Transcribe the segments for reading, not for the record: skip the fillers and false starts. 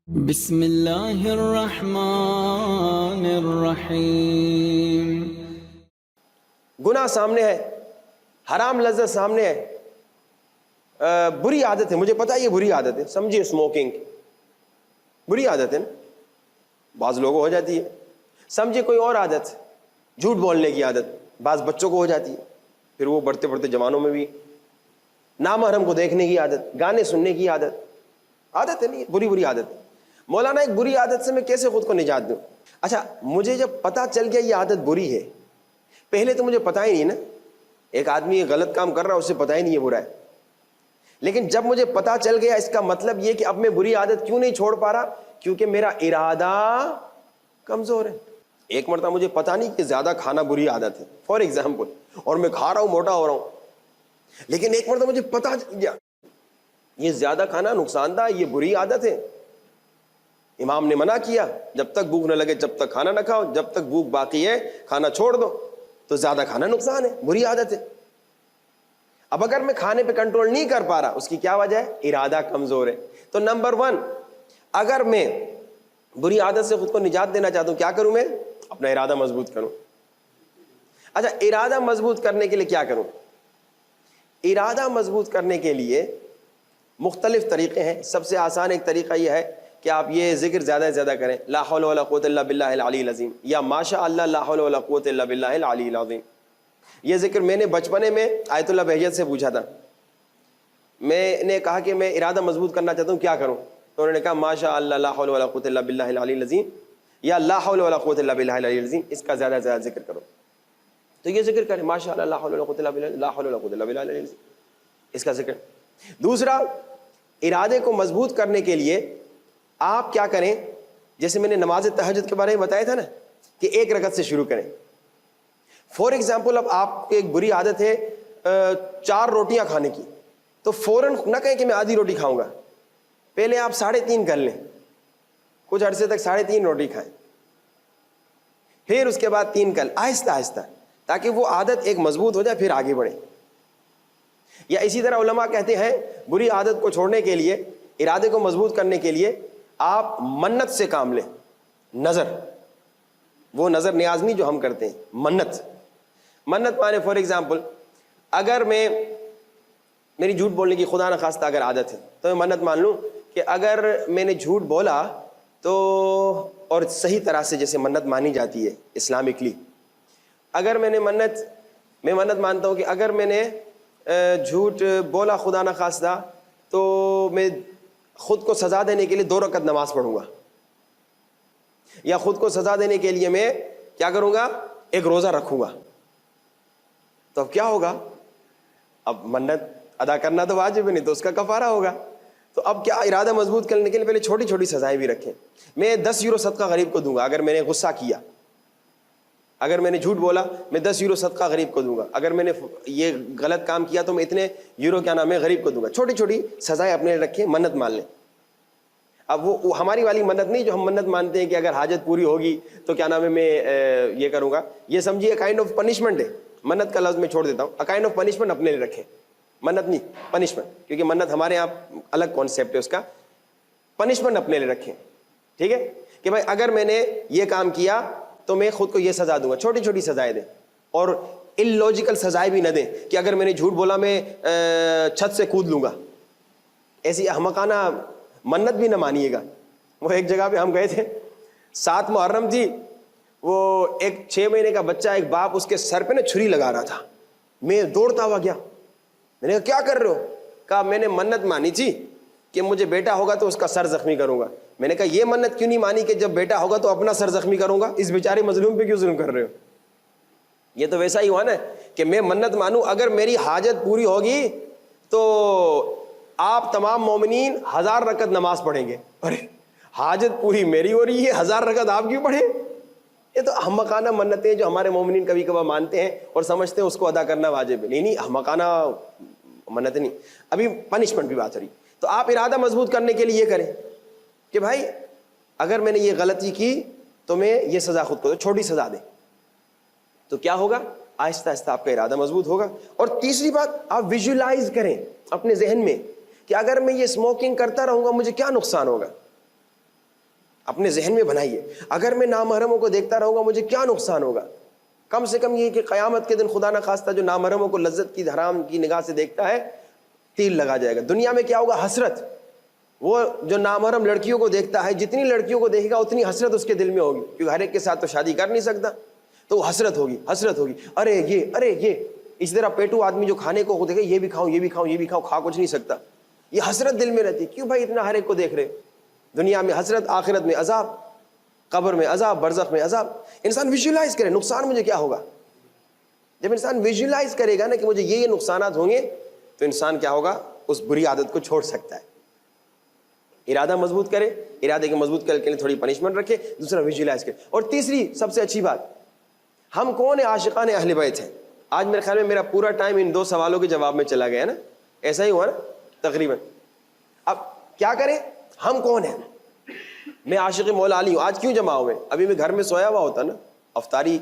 بسم اللہ الرحمن الرحیم۔ گناہ سامنے ہے، حرام لذت سامنے ہے، بری عادت ہے، مجھے پتا ہے یہ بری عادت ہے، سمجھیے اسموکنگ بری عادت ہے نا، بعض لوگوں کو ہو جاتی ہے۔ سمجھیے کوئی اور عادت، جھوٹ بولنے کی عادت بعض بچوں کو ہو جاتی ہے، پھر وہ بڑھتے بڑھتے جوانوں میں بھی نامحرم کو دیکھنے کی عادت، گانے سننے کی عادت ہے نہیں، بری بری عادت ہے۔ مولانا ایک بری عادت سے میں کیسے خود کو نجات دوں؟ اچھا مجھے جب پتا چل گیا یہ عادت بری ہے، پہلے تو مجھے پتا ہی نہیں نا، ایک آدمی یہ غلط کام کر رہا ہے اسے پتا ہی نہیں یہ برا ہے، لیکن جب مجھے پتا چل گیا اس کا مطلب یہ کہ اب میں بری عادت کیوں نہیں چھوڑ پا رہا؟ کیونکہ میرا ارادہ کمزور ہے۔ ایک مرتبہ مجھے پتا نہیں کہ زیادہ کھانا بری عادت ہے فار ایگزامپل، اور میں کھا رہا ہوں، موٹا ہو رہا ہوں، لیکن ایک مرتبہ مجھے پتا چل گیا یہ زیادہ کھانا نقصان دہ، یہ بری عادت ہے۔ امام نے منع کیا جب تک بھوک نہ لگے جب تک کھانا نہ کھاؤ، جب تک بھوک باقی ہے کھانا چھوڑ دو، تو زیادہ کھانا نقصان ہے، بری عادت ہے۔ اب اگر میں کھانے پہ کنٹرول نہیں کر پا رہا، اس کی کیا وجہ ہے؟ ارادہ کمزور ہے۔ تو نمبر 1، اگر میں بری عادت سے خود کو نجات دینا چاہتا ہوں، کیا کروں؟ میں اپنا ارادہ مضبوط کروں۔ اچھا ارادہ مضبوط کرنے کے لیے کیا کروں؟ ارادہ مضبوط کرنے کے لیے مختلف طریقے ہیں۔ سب سے آسان ایک طریقہ یہ ہے کہ آپ یہ ذکر زیادہ سے زیادہ کریں، لا حول ولا قوت الا باللہ العلی العظیم، یا ماشاء اللہ لا حول ولا قوت الا باللہ العلی العظیم۔ یہ ذکر میں نے بچپنے میں آیت اللہ بہجت سے پوچھا تھا، میں نے کہا کہ میں ارادہ مضبوط کرنا چاہتا ہوں، کیا کروں؟ تو انہوں نے کہا ماشاء اللہ لا حول ولا قوت الا باللہ العلی العظیم یا لا حول ولا قوت الا باللہ العلی العظیم، اس کا زیادہ سے زیادہ ذکر کرو۔ تو یہ ذکر کریں، ماشاء اللہ لا حول ولا قوت الا باللہ، لا حول ولا قوت الا باللہ العلی العظیم، اس کا ذکر۔ دوسرا، ارادے کو مضبوط کرنے کے لیے آپ کیا کریں؟ جیسے میں نے نماز تہجد کے بارے میں بتایا تھا نا کہ 1 رکعت سے شروع کریں۔ فار ایگزامپل اب آپ کی ایک بری عادت ہے 4 روٹیاں کھانے کی، تو فوراً نہ کہیں کہ میں آدھی روٹی کھاؤں گا، پہلے آپ 3.5 کر لیں، کچھ عرصے تک 3.5 روٹی کھائیں، پھر اس کے بعد 3 کر، آہستہ آہستہ، تاکہ وہ عادت ایک مضبوط ہو جائے، پھر آگے بڑھیں۔ یا اسی طرح علماء کہتے ہیں بری عادت کو چھوڑنے کے لیے، ارادے کو مضبوط کرنے کے لیے آپ منت سے کام لیں۔ نظر، وہ نظر نیازنی جو ہم کرتے ہیں، منت مانے فار ایگزامپل اگر میری جھوٹ بولنے کی خدا نخواستہ اگر عادت ہے تو میں منت مان لوں کہ اگر میں نے جھوٹ بولا تو، اور صحیح طرح سے جیسے منت مانی جاتی ہے اسلامکلی، اگر میں منت مانتا ہوں کہ اگر میں نے جھوٹ بولا خدا نخواستہ تو میں خود کو سزا دینے کے لیے 2 رکعت نماز پڑھوں گا، یا خود کو سزا دینے کے لیے میں کیا کروں گا؟ 1 روزہ رکھوں گا۔ تو اب کیا ہوگا؟ اب منت ادا کرنا تو واجب ہے، نہیں تو اس کا کفارہ ہوگا۔ تو اب کیا ارادہ مضبوط کرنے کے لیے پہلے چھوٹی چھوٹی سزائیں بھی رکھیں۔ میں 10 یورو صدقہ غریب کو دوں گا اگر میں نے غصہ کیا، اگر میں نے جھوٹ بولا میں 10 یورو صدقہ غریب کو دوں گا، اگر میں نے یہ غلط کام کیا تو میں اتنے یورو غریب کو دوں گا۔ چھوٹی چھوٹی سزائیں اپنے رکھیں، منت مان لیں۔ اب وہ ہماری والی منت نہیں جو ہم منت مانتے ہیں کہ اگر حاجت پوری ہوگی تو میں یہ کروں گا، یہ سمجھیے کائنڈ آف پنشمنٹ ہے۔ منت کا لفظ میں چھوڑ دیتا ہوں، کائنڈ آف پنشمنٹ اپنے لیے رکھیں، منت نہیں پنشمنٹ، کیونکہ منت ہمارے یہاں الگ کانسیپٹ ہے اس کا، پنشمنٹ اپنے لیے رکھیں، ٹھیک ہے؟ کہ بھائی اگر میں نے یہ کام کیا تو میں خود کو یہ سزا دوں گا، چھوٹی چھوٹی سزائیں دیں، اور اللاجیکل سزائیں بھی نہ دیں کہ اگر میں نے جھوٹ بولا میں چھت سے کود لوں گا، ایسی احمقانہ منت بھی نہ مانیے گا۔ وہ ایک جگہ پہ ہم گئے تھے، 7 محرم تھی، وہ ایک 6 مہینے کا بچہ، ایک باپ اس کے سر پہ چھری لگا رہا تھا، میں دوڑتا ہوا گیا، میں نے کہا کیا کر رہے ہو؟ کہا میں نے منت مانی تھی کہ مجھے بیٹا ہوگا تو اس کا سر زخمی کروں گا۔ میں نے کہا یہ منت کیوں نہیں مانی کہ جب بیٹا ہوگا تو اپنا سر زخمی کروں گا؟ اس بیچارے مظلوم پہ کیوں ظلم کر رہے ہو؟ یہ تو ویسا ہی ہوا نا کہ میں منت مانوں اگر میری حاجت پوری ہوگی تو آپ تمام مومنین 1000 رکعت نماز پڑھیں گے۔ ارے حاجت پوری میری ہو رہی ہے، 1000 رکعت آپ کیوں پڑھیں؟ یہ تو احمقانہ منتیں جو ہمارے مومنین کبھی کبھار مانتے ہیں اور سمجھتے ہیں اس کو ادا کرنا واجب ہے۔ نہیں، احمقانہ منت نہیں۔ ابھی پنشمنٹ بھی بات ہو رہی، تو آپ ارادہ مضبوط کرنے کے لیے یہ کریں کہ بھائی اگر میں نے یہ غلطی کی تو میں یہ سزا خود کو، چھوٹی سزا دیں، تو کیا ہوگا؟ آہستہ آہستہ آپ کا ارادہ مضبوط ہوگا۔ اور تیسری بات، آپ ویژولائز کریں اپنے ذہن میں کہ اگر میں یہ اسموکنگ کرتا رہوں گا مجھے کیا نقصان ہوگا۔ اپنے ذہن میں بنائیے, اگر میں نامحرموں کو دیکھتا رہوں گا مجھے کیا نقصان ہوگا. کم سے کم یہ کہ قیامت کے دن خدا نہ خواستہ جو نامحرموں کو لذت کی حرام کی نگاہ سے دیکھتا ہے تیل لگا جائے گا. دنیا میں کیا ہوگا؟ حسرت. وہ جو نامحرم لڑکیوں کو دیکھتا ہے, جتنی لڑکیوں کو دیکھے گا اتنی حسرت اس کے دل میں ہوگی, کیونکہ ہر ایک کے ساتھ تو شادی کر نہیں سکتا, تو وہ حسرت ہوگی, حسرت ہوگی, ارے یہ. اسی طرح پیٹو آدمی جو کھانے کو دیکھے یہ بھی کھاؤں یہ بھی کھاؤں یہ بھی کھاؤں, کھا کچھ نہیں سکتا, یہ حسرت دل میں رہتی. کیوں بھائی اتنا ہر ایک کو دیکھ رہے؟ دنیا میں حسرت, آخرت میں عذاب, قبر میں عذاب, برزخ میں عذاب. انسان ویژولائز کرے نقصان مجھے کیا ہوگا. جب انسان ویژولائز کرے گا نا کہ مجھے یہ نقصانات ہوں گے, تو انسان کیا ہوگا, اس بری عادت کو چھوڑ سکتا ہے. ارادہ مضبوط کرے, ارادے کے مضبوط کرنے کے لیے تھوڑی پنشمنٹ رکھے. دوسرا ویژولائز کرے. اور تیسری سب سے اچھی بات, ہم کون ہیں؟ عاشقان اہل بیت ہیں. آج میرے خیال میں میرا پورا ٹائم ان 2 سوالوں کے جواب میں چلا گیا نا, ایسا ہی ہوا نا تقریباً. اب کیا کریں, ہم کون ہیں؟ میں عاشق مولا علی ہوں. آج کیوں جمع ہوئے؟ ابھی میں گھر میں سویا ہوا ہوتا نا, افطاری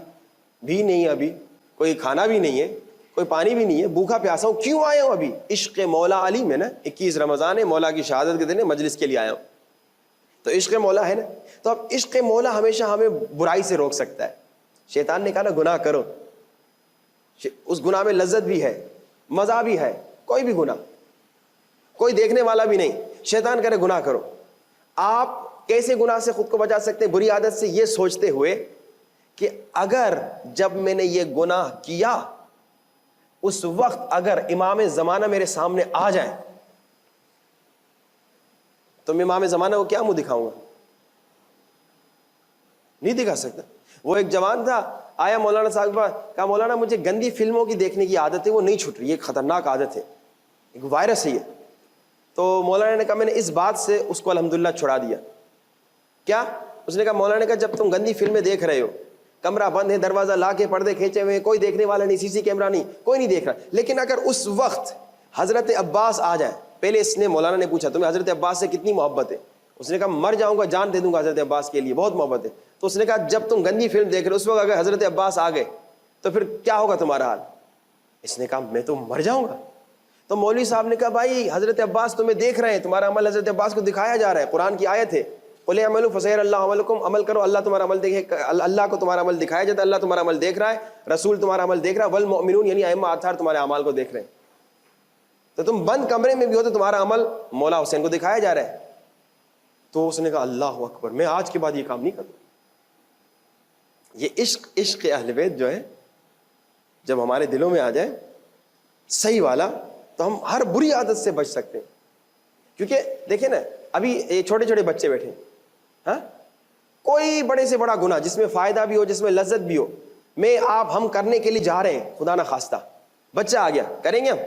بھی نہیں ہے, ابھی کوئی کھانا بھی نہیں ہے, کوئی پانی بھی نہیں ہے, بھوکا پیاسا ہوں. کیوں آیا ہوں ابھی؟ عشق مولا علی میں نا, 21 رمضان ہے, مولا کی شہادت کے دن ہے, مجلس کے لیے آیا ہوں. تو عشق مولا ہے نا. تو اب عشق مولا ہمیشہ ہمیں برائی سے روک سکتا ہے. شیطان نے کہا نا گناہ کرو, اس گناہ میں لذت بھی ہے, مزہ بھی ہے. کوئی بھی گناہ, کوئی دیکھنے والا بھی نہیں, شیطان کرے گناہ کرو. آپ کیسے گناہ سے خود کو بچا سکتے ہیں؟ بری عادت سے یہ سوچتے ہوئے کہ اگر جب میں نے یہ گناہ کیا اس وقت اگر امام زمانہ میرے سامنے آ جائیں تو میں امام زمانہ کو کیا منہ دکھاؤں گا؟ نہیں دکھا سکتا. وہ ایک جوان تھا, آیا مولانا صاحب کے پاس, کہا مولانا مجھے گندی فلموں کی دیکھنے کی عادت ہے, وہ نہیں چھوٹ رہی, یہ خطرناک عادت ہے, ایک وائرس ہے یہ. تو مولانا نے کہا میں نے اس بات سے اس کو الحمدللہ چھڑا دیا. کیا؟ اس نے کہا مولانا نے کہا جب تم گندی فلمیں دیکھ رہے ہو, کمرہ بند ہے, دروازہ لا کے پردے کھینچے ہوئے, کوئی دیکھنے والا نہیں, CC کیمرہ نہیں, کوئی نہیں دیکھ رہا, لیکن اگر اس وقت حضرت عباس آ جائے, پہلے اس نے مولانا نے پوچھا تمہیں حضرت عباس سے کتنی محبت ہے؟ اس نے کہا مر جاؤں گا جان دے دوں گا حضرت عباس کے لیے, بہت محبت ہے. تو اس نے کہا جب تم گندی فلم دیکھ رہے ہو اس وقت اگر حضرت عباس آ گئے تو پھر کیا ہوگا تمہارا حال؟ اس نے کہا میں تو مر جاؤں گا. تو مولوی صاحب نے کہا بھائی حضرت عباس تمہیں دیکھ رہے ہیں, تمہارا عمل حضرت عباس کو دکھایا جا رہا ہے, قرآن کی آیت ہے قل اعملوا فسيرى الله عملكم, عمل کرو اللہ تمہارا عمل دیکھے, اللہ کو تمہارا عمل دکھایا جاتا ہے, اللہ تمہارا عمل دیکھ رہا ہے, رسول تمہارا عمل دیکھ رہا ہے, والمؤمنون یعنی ائمہ اطہار تمہارے اعمال کو دیکھ رہے ہیں. تو تم بند کمرے میں بھی ہو تو تمہارا عمل مولا حسین کو دکھایا جا رہا ہے. تو اس نے کہا اللہ اکبر, میں آج کے بعد یہ کام نہیں کروں. یہ عشق اہل بیت جو ہے جب ہمارے دلوں میں آ جائے صحیح والا, تو ہم ہر بری عادت سے بچ سکتے ہیں. کیونکہ دیکھیں نا ابھی یہ چھوٹے چھوٹے بچے بیٹھے, ہاں, کوئی بڑے سے بڑا گناہ جس میں فائدہ بھی ہو, جس میں لذت بھی ہو, میں آپ ہم کرنے کے لیے جا رہے ہیں, خدا نہ خواستہ بچہ آ گیا, کریں گے ہم؟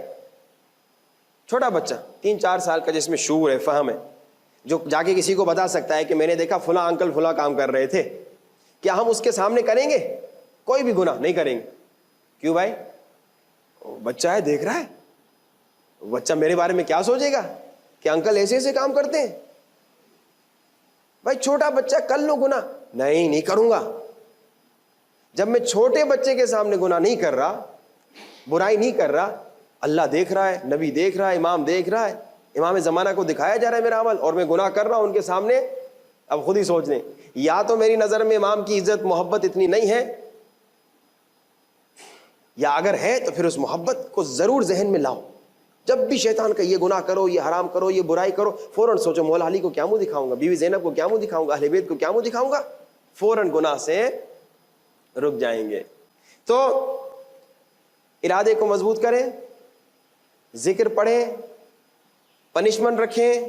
چھوٹا بچہ 3-4 سال کا جس میں شعور ہے, فہم ہے, جو جا کے کسی کو بتا سکتا ہے کہ میں نے دیکھا فلاں انکل فلاں کام کر رہے تھے, کیا ہم اس کے سامنے کریں گے؟ کوئی بھی گناہ نہیں کریں گے. کیوں بھائی؟ بچہ ہے, دیکھ رہا ہے, بچہ میرے بارے میں کیا سوچے گا کہ انکل ایسے ایسے کام کرتے ہیں. بھائی چھوٹا بچہ کر لو گناہ, نہیں کروں گا. جب میں چھوٹے بچے کے سامنے گناہ نہیں کر رہا, برائی نہیں کر رہا, اللہ دیکھ رہا ہے, نبی دیکھ رہا ہے, امام دیکھ رہا ہے, امام زمانہ کو دکھایا جا رہا ہے میرا عمل, اور میں گناہ کر رہا ہوں ان کے سامنے. اب خود ہی سوچ لیں, یا تو میری نظر میں امام کی عزت محبت اتنی نہیں ہے, یا اگر ہے تو پھر اس محبت کو ضرور ذہن میں لاؤ. جب بھی شیطان کا یہ گناہ کرو, یہ حرام کرو, یہ برائی کرو, فوراً سوچو مولا علی کو کیا منہ دکھاؤں گا, بیوی زینب کو کیا منہ دکھاؤں گا, اہل بیت کو کیا منہ دکھاؤں گا. فوراً گناہ سے رک جائیں گے. تو ارادے کو مضبوط کریں, ذکر پڑھیں, پنشمنٹ رکھیں,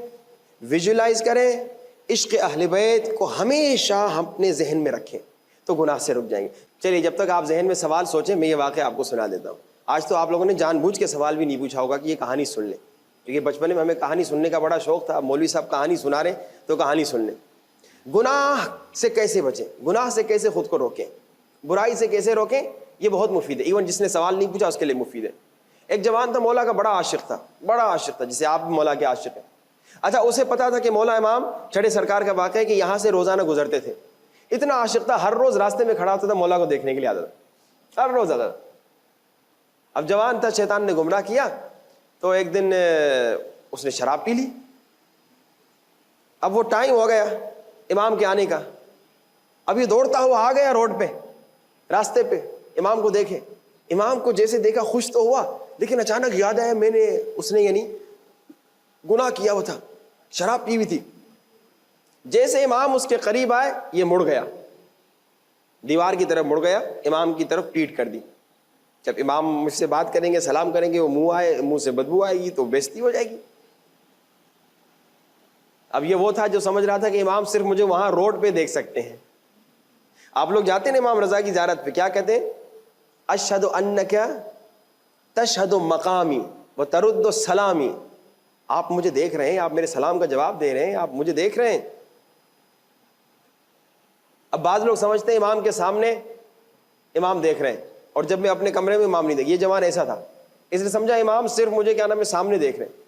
ویژولائز کریں, عشق اہل بیت کو ہمیشہ اپنے ذہن میں رکھیں تو گناہ سے رک جائیں گے. چلیے جب تک آپ ذہن میں سوال سوچیں میں یہ واقعہ آپ کو سنا دیتا ہوں. آج تو آپ لوگوں نے جان بوجھ کے سوال بھی نہیں پوچھا ہوگا کہ یہ کہانی سن لیں, کیونکہ بچپن میں ہمیں کہانی سننے کا بڑا شوق تھا. مولوی صاحب کہانی سنا رہے تو کہانی سن لیں. گناہ سے کیسے بچیں, گناہ سے کیسے خود کو روکیں, برائی سے کیسے روکیں, یہ بہت مفید ہے. ایون جس نے سوال نہیں پوچھا اس کے لیے مفید ہے. ایک جوان تھا, مولا کا بڑا عاشق تھا, جسے آپ بھی مولا کے عاشق ہیں. اچھا, اسے پتا تھا کہ مولا امام چھڑے سرکار کا واقعہ ہے کہ یہاں سے روزانہ گزرتے تھے. اتنا عاشق تھا, ہر روز راستے میں کھڑا ہوتا تھا, مولا کو دیکھنے کے لیے آتا تھا, ہر روز آتا تھا. اب جوان تھا, شیطان نے گمراہ کیا, تو ایک دن اس نے شراب پی لی. اب وہ ٹائم ہو گیا, امام کے آنے کا. اب یہ دوڑتا ہوا آ گیا روڈ پہ, راستے پہ, امام کو دیکھے. امام کو جیسے دیکھا خوش تو ہوا, لیکن اچانک یاد آیا اس نے یعنی گناہ کیا ہوا تھا, شراب پی ہوئی تھی. جیسے امام اس کے قریب آئے, یہ مڑ گیا, دیوار کی طرف مڑ گیا, امام کی طرف پیٹ کر دی. جب امام مجھ سے بات کریں گے, سلام کریں گے, وہ منہ سے بدبو آئے گی تو بےزتی ہو جائے گی. اب یہ وہ تھا جو سمجھ رہا تھا کہ امام صرف مجھے وہاں روڈ پہ دیکھ سکتے ہیں. آپ لوگ جاتے ہیں امام رضا کی زیارت پہ, کیا کہتے ہیں؟ اشہد انک تشہد مقامی و ترد السلامی. آپ مجھے دیکھ رہے ہیں, آپ میرے سلام کا جواب دے رہے ہیں, آپ مجھے دیکھ رہے ہیں. اب بعض لوگ سمجھتے ہیں امام کے سامنے امام دیکھ رہے ہیں, اور جب میں اپنے کمرے میں امام نہیں دیکھ. یہ جوان ایسا تھا, اس نے سمجھا امام صرف مجھے کیا نام ہے سامنے دیکھ رہے ہیں.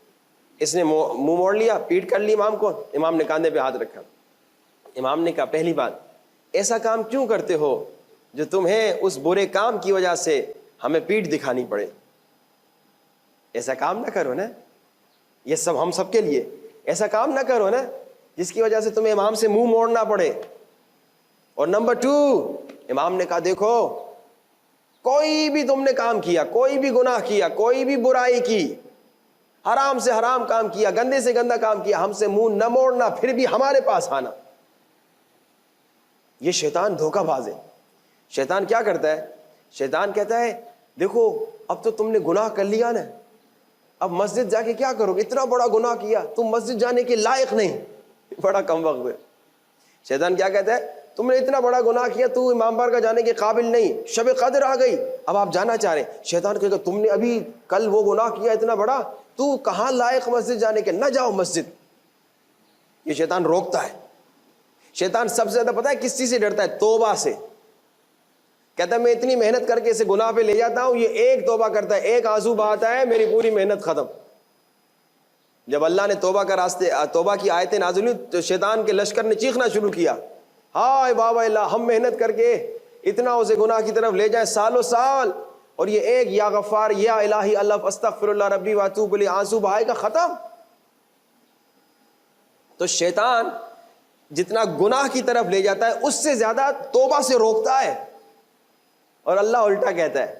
اس نے منہ موڑ لیا, پیٹ کر لی امام کو. امام نے کاندھے پہ ہاتھ رکھا. امام نے کہا, پہلی بات, ایسا کام کیوں کرتے ہو جو تمہیں اس برے کام کی وجہ سے ہمیں پیٹ دکھانی پڑے؟ ایسا کام نہ کرو نا, یہ سب ہم سب کے لیے. ایسا کام نہ کرو نا جس کی وجہ سے تمہیں امام سے منہ موڑنا پڑے. اور نمبر 2, امام نے کہا دیکھو, کوئی بھی تم نے کام کیا, کوئی بھی گناہ کیا, کوئی بھی برائی کی, حرام سے حرام کام کیا, گندے سے گندا کام کیا, ہم سے منہ نہ موڑنا, پھر بھی ہمارے پاس آنا. یہ شیطان دھوکہ باز ہے. شیطان کیا کرتا ہے؟ شیطان کہتا ہے دیکھو اب تو تم نے گناہ کر لیا نا, اب مسجد جا کے کیا کرو گے؟ اتنا بڑا گناہ کیا, تم مسجد جانے کے لائق نہیں, بڑا کم وقت ہے. شیطان کیا کہتا ہے؟ تم نے اتنا بڑا گناہ کیا, تو امام بارگاہ جانے کے قابل نہیں, شب قدر آ گئی, اب آپ جانا چاہ رہے ہیں. شیطان کہے گا تم نے ابھی کل وہ گناہ کیا اتنا بڑا, تو کہاں لائق مسجد جانے کے, نہ جاؤ مسجد. یہ شیطان روکتا ہے. شیطان سب سے زیادہ پتہ ہے کس چیز سے ڈرتا ہے؟ توبہ سے. کہتا ہے میں اتنی محنت کر کے اسے گناہ پہ لے جاتا ہوں, یہ ایک توبہ کرتا ہے, ایک آنسو بہاتا ہے, میری پوری محنت ختم. جب اللہ نے توبہ کی آیتیں نازل ہوئی تو شیطان کے لشکر نے چیخنا شروع کیا, ہائے بابا اللہ, ہم محنت کر کے اتنا اسے گناہ کی طرف لے جائیں سالوں سال, اور یہ ایک یا غفار یا الہی اللہ استغفر اللہ ربی واتوب الیہ آنسو بہائے گا, ختم. تو شیطان جتنا گناہ کی طرف لے جاتا ہے اس سے زیادہ توبہ سے روکتا ہے. اور اللہ الٹا کہتا ہے,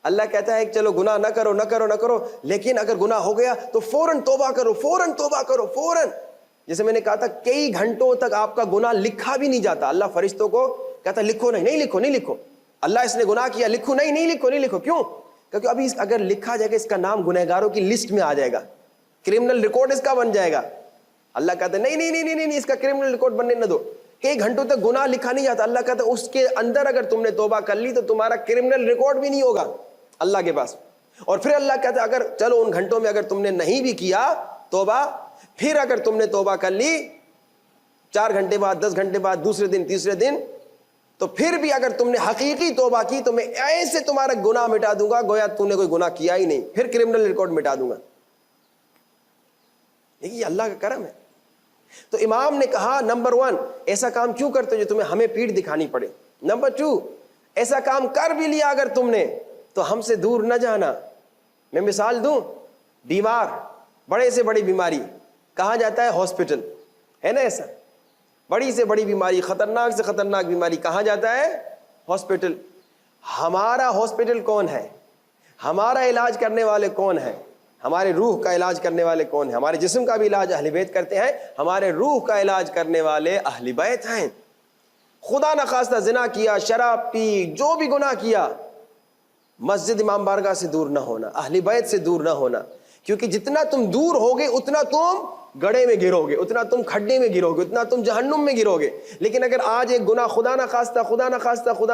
اللہ کہتا ہے کہ چلو گناہ نہ کرو نہ کرو نہ کرو, لیکن اگر گناہ ہو گیا تو فوراً توبہ کرو, فوراً توبہ کرو, فوراً. جیسے میں نے کہا تھا کئی گھنٹوں تک آپ کا گناہ لکھا بھی نہیں جاتا. اللہ فرشتوں کو کہتا لکھو نہیں, نہیں لکھو, نہیں لکھو. اللہ اس نے گناہ کیا, لکھو نہیں, نہیں لکھو, نہیں لکھو. کیوں؟ کیونکہ ابھی اگر لکھا جائے گا اس کا نام گنہگاروں کی لسٹ میں آ جائے گا, کرمنل ریکارڈ اس کا بن جائے گا. اللہ کہتا ہے نہیں نہیں نہیں نہیں, اس کا کرمنل ریکارڈ بننے نہ دو. کئی گھنٹوں تک گناہ لکھا نہیں جاتا. اللہ کہتا ہے اس کے اندر اگر تم نے توبہ کر لی تو تمہارا کرمنل ریکارڈ بھی نہیں ہوگا اللہ کے پاس. اور پھر اللہ کہتا ہے اگر چلو ان گھنٹوں میں اگر تم نے نہیں بھی کیا توبہ, پھر اگر تم نے توبہ کر لی 4 گھنٹے بعد, 10 گھنٹے بعد, دوسرے دن, تیسرے دن, تو پھر بھی اگر تم نے حقیقی توبہ کی تو میں ایسے تمہارا گناہ مٹا دوں گا گویا تم نے کوئی گناہ کیا ہی نہیں, پھر کرمنل ریکارڈ مٹا دوں گا. یہ اللہ کا کرم ہے. تو امام نے کہا نمبر 1, ایسا کام کیوں کرتے ہو جو تمہیں ہمیں پیٹھ دکھانی پڑے. نمبر 2, ایسا کام کر بھی لیا اگر تم نے تو ہم سے دور نہ جانا. میں مثال دوں, بیمار, بڑے سے بڑی بیماری کہاں جاتا ہے؟ ہاسپٹل, ہے نا ایسا؟ بڑی سے بڑی بیماری, خطرناک سے خطرناک بیماری کہاں جاتا ہے؟ ہاسپٹل. ہمارا ہاسپٹل کون ہے؟ ہمارا علاج کرنے والے کون ہیں؟ ہمارے روح کا علاج کرنے والے کون ہیں؟ ہمارے جسم کا بھی علاج اہل بیت کرتے ہیں, ہمارے روح کا علاج کرنے والے اہل بیت ہیں. خدا نخواستہ زنا کیا, شراب پی, جو بھی گناہ کیا, مسجد امام بارگاہ سے دور نہ ہونا, اہل بیت سے دور نہ ہونا. کیونکہ جتنا تم دور ہوگے اتنا تم گڑھے میں گرو گے, اتنا تم کھڈے میں گرو گے, اتنا تم جہنم میں گرو گے. لیکن اگر آج ایک گناہ خدا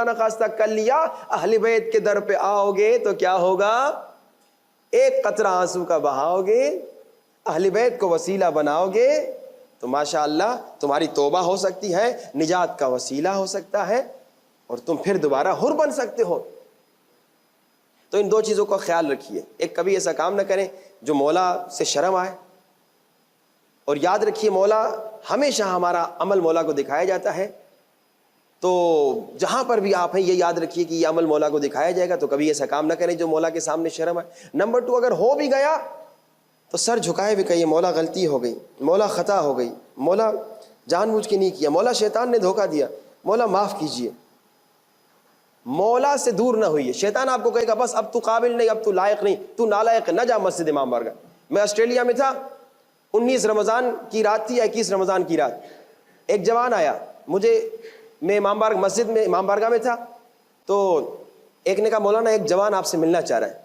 نخواستہ کر لیا, اہل بیت کے در پہ آؤ گے تو کیا ہوگا؟ ایک قطرہ آنسو کا بہاؤ گے, اہل بیت کو وسیلہ بناؤ گے تو ماشاءاللہ تمہاری توبہ ہو سکتی ہے, نجات کا وسیلہ ہو سکتا ہے, اور تم پھر دوبارہ حر بن سکتے ہو. تو ان 2 چیزوں کا خیال رکھیے. ایک, کبھی ایسا کام نہ کریں جو مولا سے شرم آئے, اور یاد رکھیے مولا ہمیشہ ہمارا عمل مولا کو دکھایا جاتا ہے. تو جہاں پر بھی آپ ہیں یہ یاد رکھیے کہ یہ عمل مولا کو دکھایا جائے گا, تو کبھی ایسا کام نہ کریں جو مولا کے سامنے شرم آئے. نمبر 2, اگر ہو بھی گیا تو سر جھکائے بھی کہیے مولا غلطی ہو گئی, مولا خطا ہو گئی, مولا جان بوجھ کے نہیں کیا. مولا شیطان نے دھوکہ دیا, مولا معاف کیجئے. مولا سے دور نہ ہوئیے. شیطان آپ کو کہے گا بس اب تو قابل نہیں, اب تو لائق نہیں, تو نالائق, نہ جا مسجد امام بارگاہ. میں آسٹریلیا میں تھا, 19 رمضان کی رات تھی یا 21 رمضان کی رات. ایک جوان آیا مجھے, میں امام بارگاہ مسجد میں امام بارگاہ میں تھا, تو ایک نے کہا مولانا ایک جوان آپ سے ملنا چاہ رہا ہے.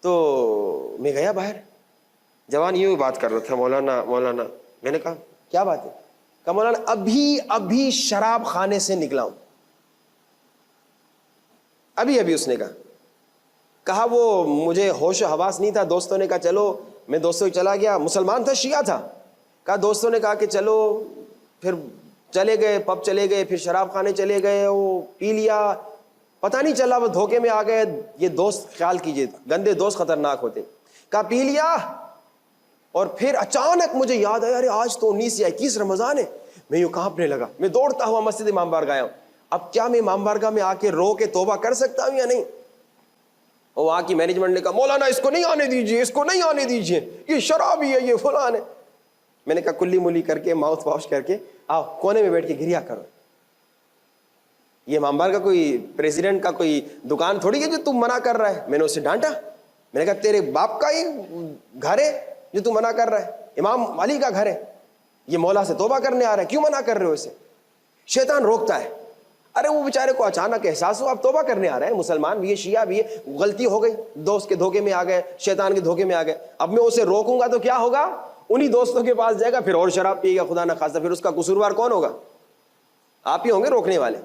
تو میں گیا باہر, جوان یوں بات کر رہا تھا, مولانا مولانا. میں نے کہا کیا بات ہے؟ کہا مولانا ابھی شراب خانے سے نکلا ہوں. ابھی اس نے کہا وہ مجھے ہوش و حواس نہیں تھا. دوستوں نے کہا چلو, میں دوستوں ہی چلا گیا. مسلمان تھا, شیعہ تھا. کہا دوستوں نے کہا کہ چلو, پھر چلے گئے, پب چلے گئے, پھر شراب خانے چلے گئے, وہ پی لیا, پتہ نہیں چلا, وہ دھوکے میں آ گئے. یہ دوست خیال کیجئے, گندے دوست خطرناک ہوتے. کہا پی لیا, اور پھر اچانک مجھے یاد آیا, ارے آج تو 19 یا 21 رمضان ہے. میں یوں کانپنے لگا, میں دوڑتا ہوا مسجد امام بارگاہ آیا ہوں. اب کیا میں امام بارگاہ میں آ کے رو کے توبہ کر سکتا ہوں یا نہیں؟ اور وہاں کی مینجمنٹ نے کہا مولانا اس کو نہیں آنے دیجیے, اس کو نہیں آنے دیجیے, یہ شرابی ہے, یہ فلان ہے. میں نے کہا کلی ملی کر کے, ماؤتھ واش کر کے آؤ کونے میں بیٹھ کے گریا کرو. یہ امام بارگاہ کا کوئی پریزیڈنٹ کا کوئی دکان تھوڑی ہے جو تم منع کر رہا ہے. میں نے اسے ڈانٹا, میں نے کہا تیرے باپ کا ہی گھر ہے جو تم منع کر رہا ہے, امام علی کا گھر ہے, یہ مولا سے توبہ کرنے آ رہا ہے, کیوں منع کر رہے ہو اسے؟ شیطان روکتا ہے. ارے وہ بیچارے کو اچانک احساس ہو اب توبہ کرنے آ رہا ہے, مسلمان بھی ہے, شیعہ بھی ہے, غلطی ہو گئی, دوست کے دھوکے میں آ گئے, شیطان کے دھوکے میں آ گئے. اب میں اسے روکوں گا تو کیا ہوگا؟ انہی دوستوں کے پاس جائے گا, پھر اور شراب پیے گا, خدا نہ خواستہ. پھر اس کا قصوروار کون ہوگا؟ آپ ہی ہوں گے روکنے والے.